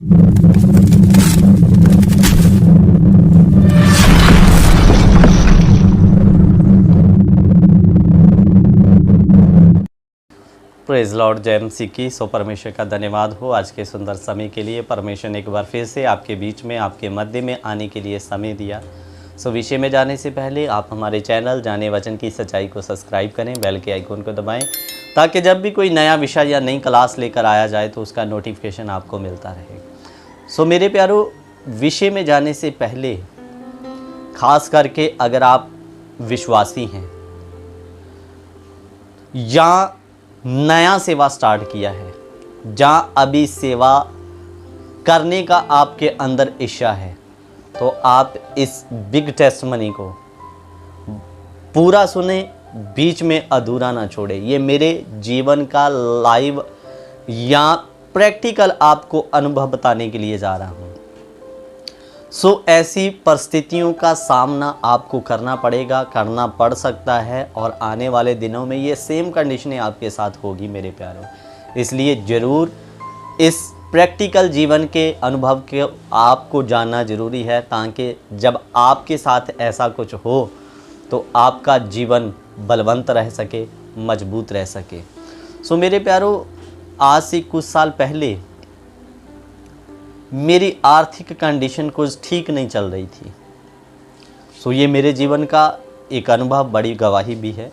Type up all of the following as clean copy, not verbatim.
Praise Lord जय मसीह की। सो परमेश्वर का धन्यवाद हो आज के सुंदर समय के लिए। परमेश्वर ने एक बार फिर से आपके बीच में, आपके मध्य में आने के लिए समय दिया। सो विषय में जाने से पहले आप हमारे चैनल जाने वचन की सच्चाई को सब्सक्राइब करें, बेल के आइकन को दबाएं, ताकि जब भी कोई नया विषय या नई क्लास लेकर आया जाए तो उसका नोटिफिकेशन आपको मिलता रहे। सो मेरे प्यारो, विषय में जाने से पहले खास करके अगर आप विश्वासी हैं या नया सेवा स्टार्ट किया है, जहाँ अभी सेवा करने का आपके अंदर इच्छा है, तो आप इस बिग टेस्टमनी को पूरा सुने, बीच में अधूरा ना छोड़े। ये मेरे जीवन का लाइव या प्रैक्टिकल आपको अनुभव बताने के लिए जा रहा हूँ। सो ऐसी परिस्थितियों का सामना आपको करना पड़ेगा, करना पड़ सकता है, और आने वाले दिनों में ये सेम कंडीशनें आपके साथ होगी मेरे प्यारों। इसलिए ज़रूर इस प्रैक्टिकल जीवन के अनुभव के आपको जानना ज़रूरी है, ताकि जब आपके साथ ऐसा कुछ हो तो आपका जीवन बलवंत रह सके, मजबूत रह सके। सो मेरे प्यारों, आज से कुछ साल पहले मेरी आर्थिक कंडीशन कुछ ठीक नहीं चल रही थी। सो ये मेरे जीवन का एक अनुभव, बड़ी गवाही भी है।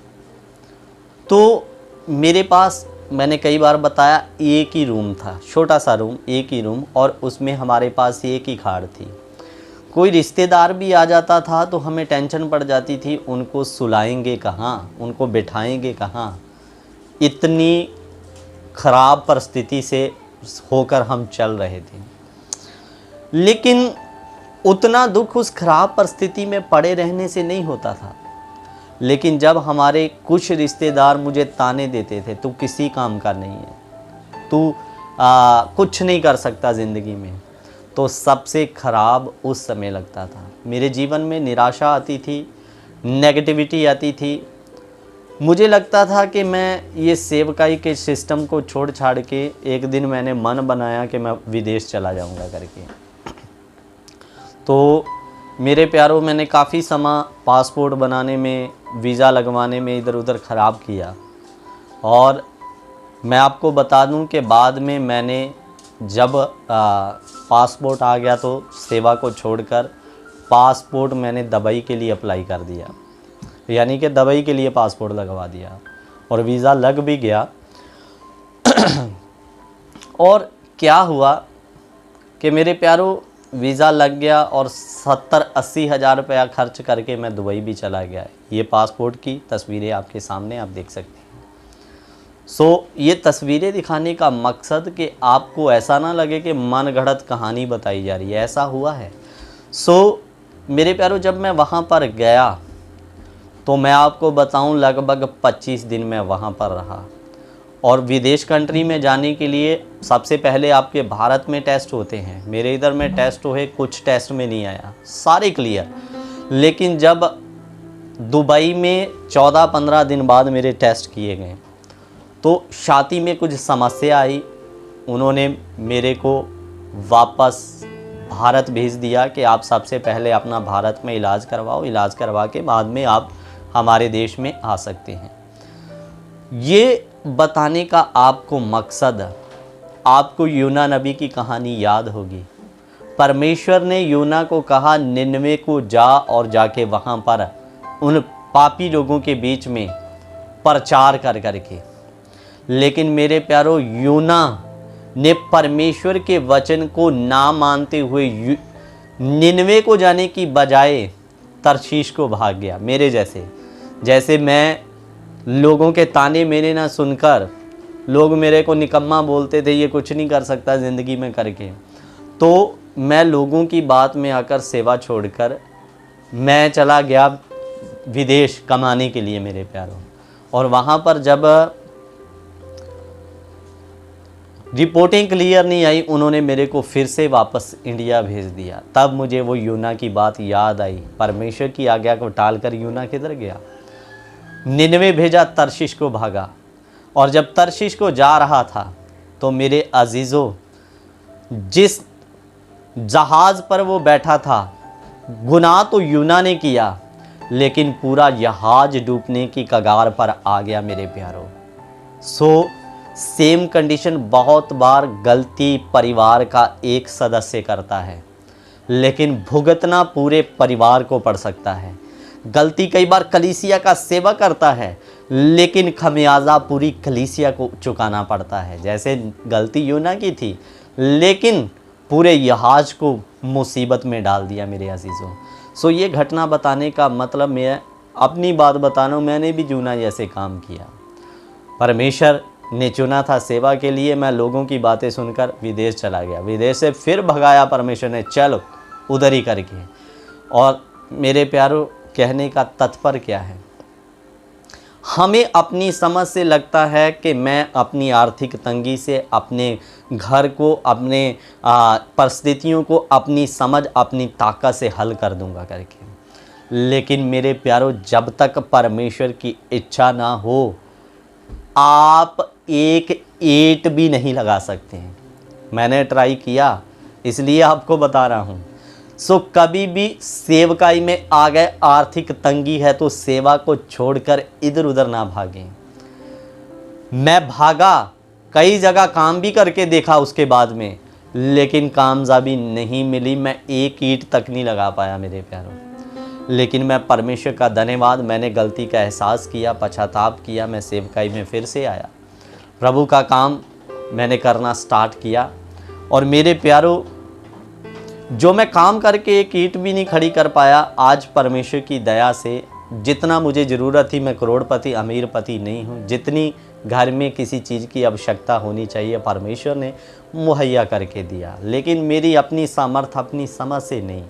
तो मेरे पास, मैंने कई बार बताया, एक ही रूम था, छोटा सा रूम, एक ही रूम, और उसमें हमारे पास एक ही खाट थी। कोई रिश्तेदार भी आ जाता था तो हमें टेंशन पड़ जाती थी, उनको सुलाएंगे कहाँ, उनको बिठाएंगे कहाँ। इतनी ख़राब परिस्थिति से होकर हम चल रहे थे। लेकिन उतना दुख उस खराब परिस्थिति में पड़े रहने से नहीं होता था। लेकिन जब हमारे कुछ रिश्तेदार मुझे ताने देते थे, तू किसी काम का नहीं है, तू कुछ नहीं कर सकता ज़िंदगी में, तो सबसे ख़राब उस समय लगता था। मेरे जीवन में निराशा आती थी, नेगेटिविटी आती थी। मुझे लगता था कि मैं ये सेवकाई के सिस्टम को छोड़ छाड़ के, एक दिन मैंने मन बनाया कि मैं विदेश चला जाऊंगा करके। तो मेरे प्यारों, मैंने काफ़ी समय पासपोर्ट बनाने में, वीज़ा लगवाने में इधर उधर ख़राब किया। और मैं आपको बता दूं कि बाद में मैंने जब पासपोर्ट आ गया तो सेवा को छोड़कर पासपोर्ट मैंने दुबई के लिए अप्लाई कर दिया, यानी कि दुबई के लिए पासपोर्ट लगवा दिया, और वीज़ा लग भी गया। और क्या हुआ कि मेरे प्यारों, वीज़ा लग गया और 70-80 हज़ार रुपया खर्च करके मैं दुबई भी चला गया। ये पासपोर्ट की तस्वीरें आपके सामने आप देख सकते हैं। सो ये तस्वीरें दिखाने का मकसद कि आपको ऐसा ना लगे कि मन गढ़ंत कहानी बताई जा रही है, ऐसा हुआ है। सो मेरे प्यारों, जब मैं वहाँ पर गया तो मैं आपको बताऊं, लगभग 25 दिन मैं वहाँ पर रहा। और विदेश कंट्री में जाने के लिए सबसे पहले आपके भारत में टेस्ट होते हैं। मेरे इधर में टेस्ट हुए, कुछ टेस्ट में नहीं आया, सारे क्लियर। लेकिन जब दुबई में 14-15 दिन बाद मेरे टेस्ट किए गए तो छाती में कुछ समस्या आई। उन्होंने मेरे को वापस भारत भेज दिया कि आप सबसे पहले अपना भारत में इलाज करवाओ, इलाज करवा के बाद में आप हमारे देश में आ सकते हैं। ये बताने का आपको मकसद, आपको यूना नबी की कहानी याद होगी। परमेश्वर ने यूना को कहा, निनवे को जा और जाके वहाँ पर उन पापी लोगों के बीच में प्रचार कर करके। लेकिन मेरे प्यारो, यूना ने परमेश्वर के वचन को ना मानते हुए निनवे को जाने की बजाय तरशीश को भाग गया। मेरे जैसे मैं लोगों के ताने मेरे ना सुनकर, लोग मेरे को निकम्मा बोलते थे, ये कुछ नहीं कर सकता ज़िंदगी में करके, तो मैं लोगों की बात में आकर सेवा छोड़कर मैं चला गया विदेश कमाने के लिए मेरे प्यारों। और वहाँ पर जब रिपोर्टिंग क्लियर नहीं आई, उन्होंने मेरे को फिर से वापस इंडिया भेज दिया। तब मुझे वो यूना की बात याद आई। परमेश्वर की आज्ञा को टालकर यूना किधर गया? निनवे भेजा, तरशीश को भागा। और जब तरशीश को जा रहा था तो मेरे अजीज़ों, जिस जहाज पर वो बैठा था, गुनाह तो यूना ने किया, लेकिन पूरा जहाज डूबने की कगार पर आ गया मेरे प्यारों। सो सेम कंडीशन बहुत बार गलती परिवार का एक सदस्य करता है, लेकिन भुगतना पूरे परिवार को पड़ सकता है। गलती कई बार कलीसिया का सेवा करता है, लेकिन खमियाजा पूरी कलीसिया को चुकाना पड़ता है। जैसे गलती यूना की थी, लेकिन पूरे जहाज को मुसीबत में डाल दिया मेरे अजीज़ों। सो ये घटना बताने का मतलब मैं अपनी बात बता रहा हूँ, मैंने भी यूना जैसे काम किया। परमेश्वर ने चुना था सेवा के लिए। मैं लोगों की बातें सुनकर विदेश चला गया, विदेश से फिर भगाया परमेश्वर ने, चलो उधर ही करके। और मेरे प्यारों, कहने का तात्पर्य क्या है? हमें अपनी समझ से लगता है कि मैं अपनी आर्थिक तंगी से अपने घर को, अपने परिस्थितियों को अपनी समझ, अपनी ताकत से हल कर दूंगा करके। लेकिन मेरे प्यारों, जब तक परमेश्वर की इच्छा ना हो, आप एक ईंट भी नहीं लगा सकते हैं। मैंने ट्राई किया, इसलिए आपको बता रहा हूँ। सो कभी भी सेवकाई में आ गए, आर्थिक तंगी है तो सेवा को छोड़कर इधर उधर ना भागें। मैं भागा, कई जगह काम भी करके देखा उसके बाद में, लेकिन कामयाबी नहीं मिली। मैं एक ईंट तक नहीं लगा पाया मेरे प्यारों। लेकिन मैं परमेश्वर का धन्यवाद, मैंने गलती का एहसास किया, पश्चाताप किया, मैं सेवकाई में फिर से आया, प्रभु का काम मैंने करना स्टार्ट किया। और मेरे प्यारों, जो मैं काम करके एक ईंट भी नहीं खड़ी कर पाया, आज परमेश्वर की दया से जितना मुझे ज़रूरत थी, मैं करोड़पति अमीरपति नहीं हूँ। जितनी घर में किसी चीज़ की आवश्यकता होनी चाहिए परमेश्वर ने मुहैया करके दिया, लेकिन मेरी अपनी सामर्थ्य, अपनी समझ से नहीं।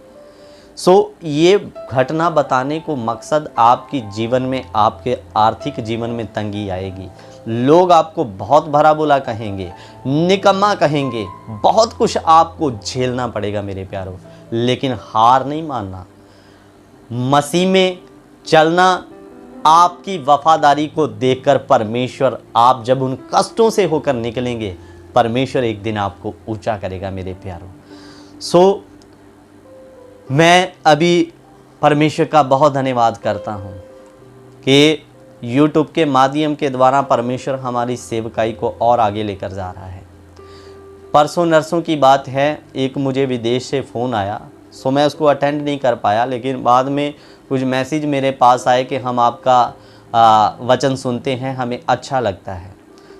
सो ये घटना बताने को मकसद, आपकी जीवन में, आपके आर्थिक जीवन में तंगी आएगी, लोग आपको बहुत भला बुरा कहेंगे, निकम्मा कहेंगे, बहुत कुछ आपको झेलना पड़ेगा मेरे प्यारों, लेकिन हार नहीं मानना। मसीह में चलना, आपकी वफादारी को देखकर परमेश्वर, आप जब उन कष्टों से होकर निकलेंगे, परमेश्वर एक दिन आपको ऊंचा करेगा मेरे प्यारों। सो मैं अभी परमेश्वर का बहुत धन्यवाद करता हूँ कि YouTube के माध्यम के द्वारा परमेश्वर हमारी सेवकाई को और आगे लेकर जा रहा है। परसों नरसों की बात है, एक मुझे विदेश से फ़ोन आया। सो मैं उसको अटेंड नहीं कर पाया, लेकिन बाद में कुछ मैसेज मेरे पास आए कि हम आपका वचन सुनते हैं, हमें अच्छा लगता है।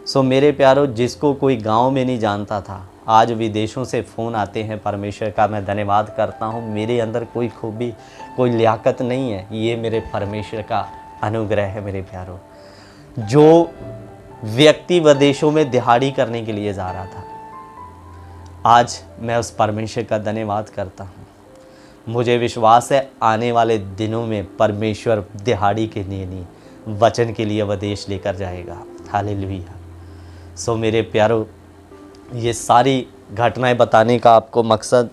सो मेरे प्यारों, जिसको कोई गांव में नहीं जानता था, आज विदेशों से फ़ोन आते हैं। परमेश्वर का मैं धन्यवाद करता हूँ। मेरे अंदर कोई खूबी, कोई लियाकत नहीं है, ये मेरे परमेश्वर का अनुग्रह है मेरे प्यारों। जो व्यक्ति विदेशों में दिहाड़ी करने के लिए जा रहा था, आज मैं उस परमेश्वर का धन्यवाद करता हूँ। मुझे विश्वास है आने वाले दिनों में परमेश्वर दिहाड़ी के लिए नहीं, वचन के लिए विदेश लेकर जाएगा। हालेलुया। सो मेरे प्यारों, ये सारी घटनाएं बताने का आपको मकसद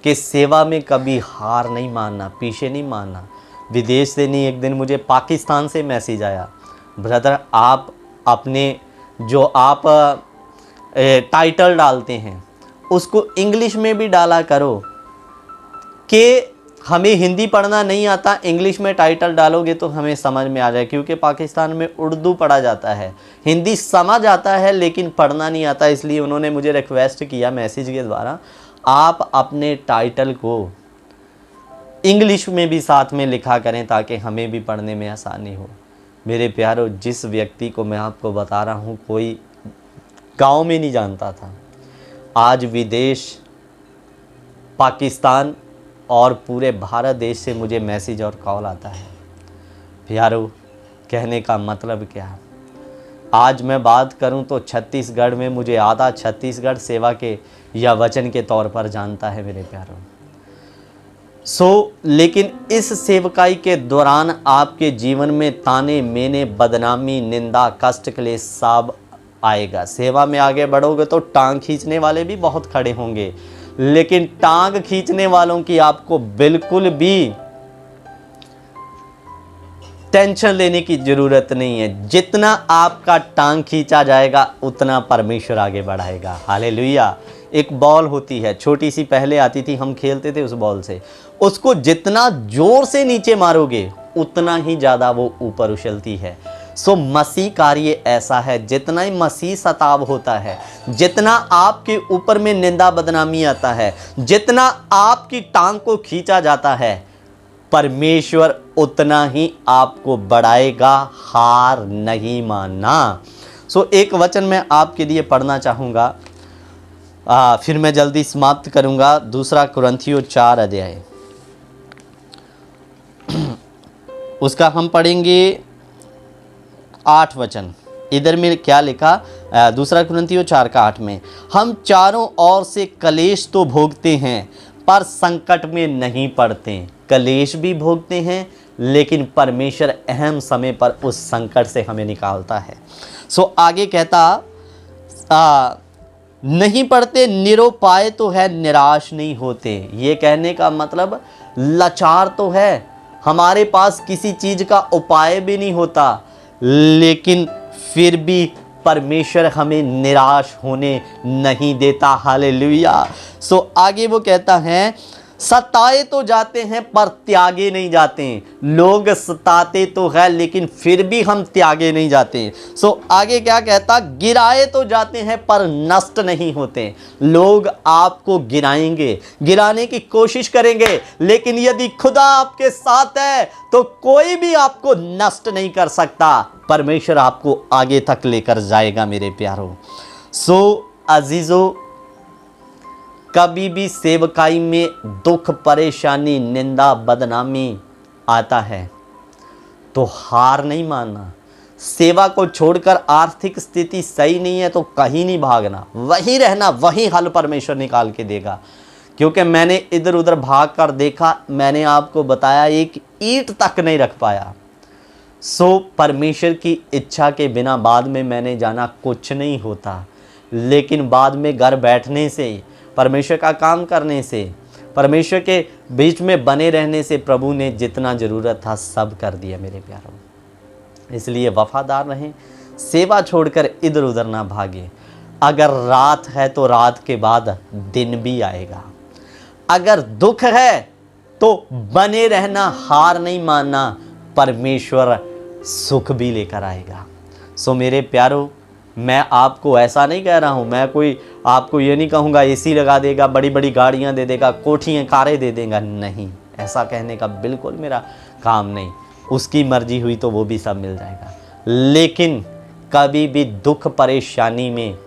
कि सेवा में कभी हार नहीं मानना, पीछे नहीं मानना। विदेश से नहीं, एक दिन मुझे पाकिस्तान से मैसेज आया, ब्रदर आप अपने जो आप टाइटल डालते हैं उसको इंग्लिश में भी डाला करो, कि हमें हिंदी पढ़ना नहीं आता, इंग्लिश में टाइटल डालोगे तो हमें समझ में आ जाए। क्योंकि पाकिस्तान में उर्दू पढ़ा जाता है, हिंदी समझ आता है लेकिन पढ़ना नहीं आता। इसलिए उन्होंने मुझे रिक्वेस्ट किया मैसेज के द्वारा, आप अपने टाइटल को इंग्लिश में भी साथ में लिखा करें ताकि हमें भी पढ़ने में आसानी हो। मेरे प्यारों, जिस व्यक्ति को मैं आपको बता रहा हूँ, कोई गांव में नहीं जानता था, आज विदेश, पाकिस्तान और पूरे भारत देश से मुझे मैसेज और कॉल आता है। प्यारों, कहने का मतलब क्या है, आज मैं बात करूं तो छत्तीसगढ़ में मुझे आधा छत्तीसगढ़ सेवा के या वचन के तौर पर जानता है मेरे प्यारों। लेकिन इस सेवकाई के दौरान आपके जीवन में ताने मेने, बदनामी, निंदा, कष्ट, क्लेश सब आएगा। सेवा में आगे बढ़ोगे तो टांग खींचने वाले भी बहुत खड़े होंगे, लेकिन टांग खींचने वालों की आपको बिल्कुल भी टेंशन लेने की जरूरत नहीं है। जितना आपका टांग खींचा जाएगा उतना परमेश्वर आगे बढ़ाएगा। हालेलुया। एक बॉल होती है, छोटी सी पहले आती थी, हम खेलते थे उस बॉल से, उसको जितना जोर से नीचे मारोगे उतना ही ज़्यादा वो ऊपर उछलती है। सो मसीह कार्य ऐसा है, जितना ही मसीह सताव होता है, जितना आपके ऊपर में निंदा बदनामी आता है, जितना आपकी टांग को खींचा जाता है, परमेश्वर उतना ही आपको बढ़ाएगा, हार नहीं मानना। सो एक वचन मैं आपके लिए पढ़ना चाहूँगा, फिर मैं जल्दी समाप्त करूँगा। दूसरा कुरिन्थियों 4 अध्याय, उसका हम पढ़ेंगे 8 वचन। इधर में क्या लिखा, दूसरा कुरिन्थियों 4 का 8 में, हम चारों ओर से कलेश तो भोगते हैं पर संकट में नहीं पड़ते। कलेश भी भोगते हैं लेकिन परमेश्वर अहम समय पर उस संकट से हमें निकालता है। सो आगे कहता, नहीं पड़ते, निरुपाय तो है, निराश नहीं होते। ये कहने का मतलब लाचार तो है, हमारे पास किसी चीज़ का उपाय भी नहीं होता, लेकिन फिर भी परमेश्वर हमें निराश होने नहीं देता। हालेलुया। सो आगे वो कहता है, सताए तो जाते हैं पर त्यागे नहीं जाते। लोग सताते तो है लेकिन फिर भी हम त्यागे नहीं जाते। सो आगे क्या कहता, गिराए तो जाते हैं पर नष्ट नहीं होते। लोग आपको गिराएंगे, गिराने की कोशिश करेंगे, लेकिन यदि खुदा आपके साथ है तो कोई भी आपको नष्ट नहीं कर सकता। परमेश्वर आपको आगे तक लेकर जाएगा मेरे प्यारों। सो अजीजों, कभी भी सेवकाई में दुख, परेशानी, निंदा, बदनामी आता है तो हार नहीं मानना। सेवा को छोड़कर आर्थिक स्थिति सही नहीं है तो कहीं नहीं भागना, वहीं रहना, वहीं हल परमेश्वर निकाल के देगा। क्योंकि मैंने इधर उधर भाग कर देखा, मैंने आपको बताया एक ईंट तक नहीं रख पाया। सो परमेश्वर की इच्छा के बिना बाद में मैंने जाना कुछ नहीं होता, लेकिन बाद में घर बैठने से, परमेश्वर का काम करने से, परमेश्वर के बीच में बने रहने से प्रभु ने जितना ज़रूरत था सब कर दिया मेरे प्यारों। इसलिए वफादार रहें, सेवा छोड़कर इधर उधर ना भागे। अगर रात है तो रात के बाद दिन भी आएगा। अगर दुख है तो बने रहना, हार नहीं मानना, परमेश्वर सुख भी लेकर आएगा। सो मेरे प्यारों, मैं आपको ऐसा नहीं कह रहा हूँ, मैं कोई आपको ये नहीं कहूँगा एसी लगा देगा, बड़ी बड़ी गाड़ियाँ दे देगा, कोठियाँ कारें दे देगा, नहीं, ऐसा कहने का बिल्कुल मेरा काम नहीं। उसकी मर्जी हुई तो वो भी सब मिल जाएगा, लेकिन कभी भी दुख परेशानी में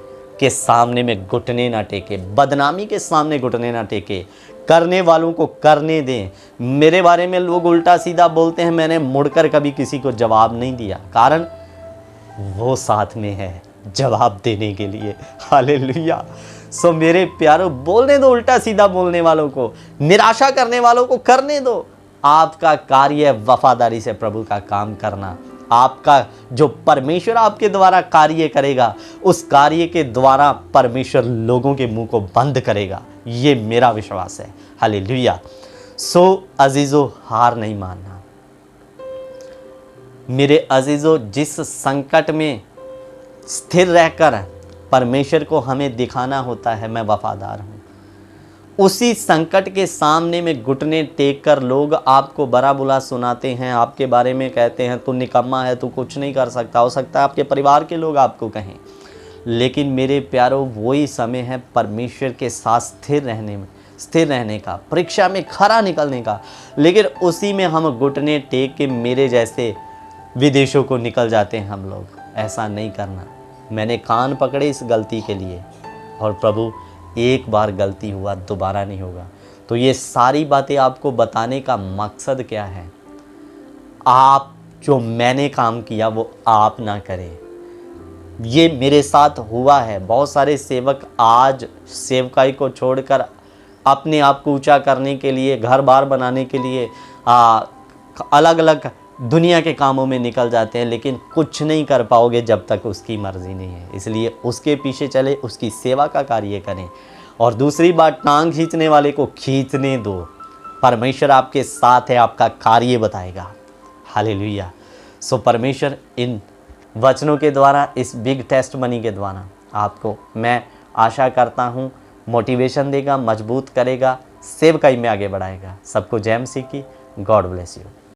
के सामने में घुटने ना टेके, बदनामी के सामने घुटने ना टेके, करने वालों को करने दें। मेरे बारे में लोग उल्टा सीधा बोलते हैं, मैंने मुड़कर कभी किसी को जवाब नहीं दिया, कारण वो साथ में है जवाब देने के लिए। हालेलुया। सो मेरे प्यारों, बोलने दो उल्टा सीधा बोलने वालों को, निराशा करने वालों को करने दो। आपका कार्य वफादारी से प्रभु का काम करना। आपका जो परमेश्वर आपके द्वारा कार्य करेगा, उस कार्य के द्वारा परमेश्वर लोगों के मुंह को बंद करेगा, ये मेरा विश्वास है। हालेलुया। सो अजीजों, हार नहीं मानना। मेरे अजीजों, जिस संकट में स्थिर रहकर परमेश्वर को हमें दिखाना होता है मैं वफादार हूँ, उसी संकट के सामने में घुटने टेक कर लोग आपको बड़ा बुरा सुनाते हैं, आपके बारे में कहते हैं तू निकम्मा है, तू कुछ नहीं कर सकता। हो सकता है आपके परिवार के लोग आपको कहें, लेकिन मेरे प्यारों, वही समय है परमेश्वर के साथ स्थिर रहने का, परीक्षा में खरा निकलने का। लेकिन उसी में हम घुटने टेक के मेरे जैसे विदेशों को निकल जाते हैं हम लोग। ऐसा नहीं करना। मैंने कान पकड़े इस गलती के लिए, और प्रभु एक बार गलती हुआ दोबारा नहीं होगा। तो ये सारी बातें आपको बताने का मकसद क्या है, आप जो मैंने काम किया वो आप ना करें। ये मेरे साथ हुआ है। बहुत सारे सेवक आज सेवकाई को छोड़कर अपने आप को ऊंचा करने के लिए, घर बार बनाने के लिए अलग अलग दुनिया के कामों में निकल जाते हैं, लेकिन कुछ नहीं कर पाओगे जब तक उसकी मर्ज़ी नहीं है। इसलिए उसके पीछे चले, उसकी सेवा का कार्य करें। और दूसरी बात, टांग खींचने वाले को खींचने दो। परमेश्वर आपके साथ है, आपका कार्य बताएगा। हालेलुया। सो परमेश्वर इन वचनों के द्वारा, इस बिग टेस्ट मनी के द्वारा आपको मैं आशा करता हूँ मोटिवेशन देगा, मजबूत करेगा, सेवकाई में आगे बढ़ाएगा। सबको जय मसीह की। God bless you.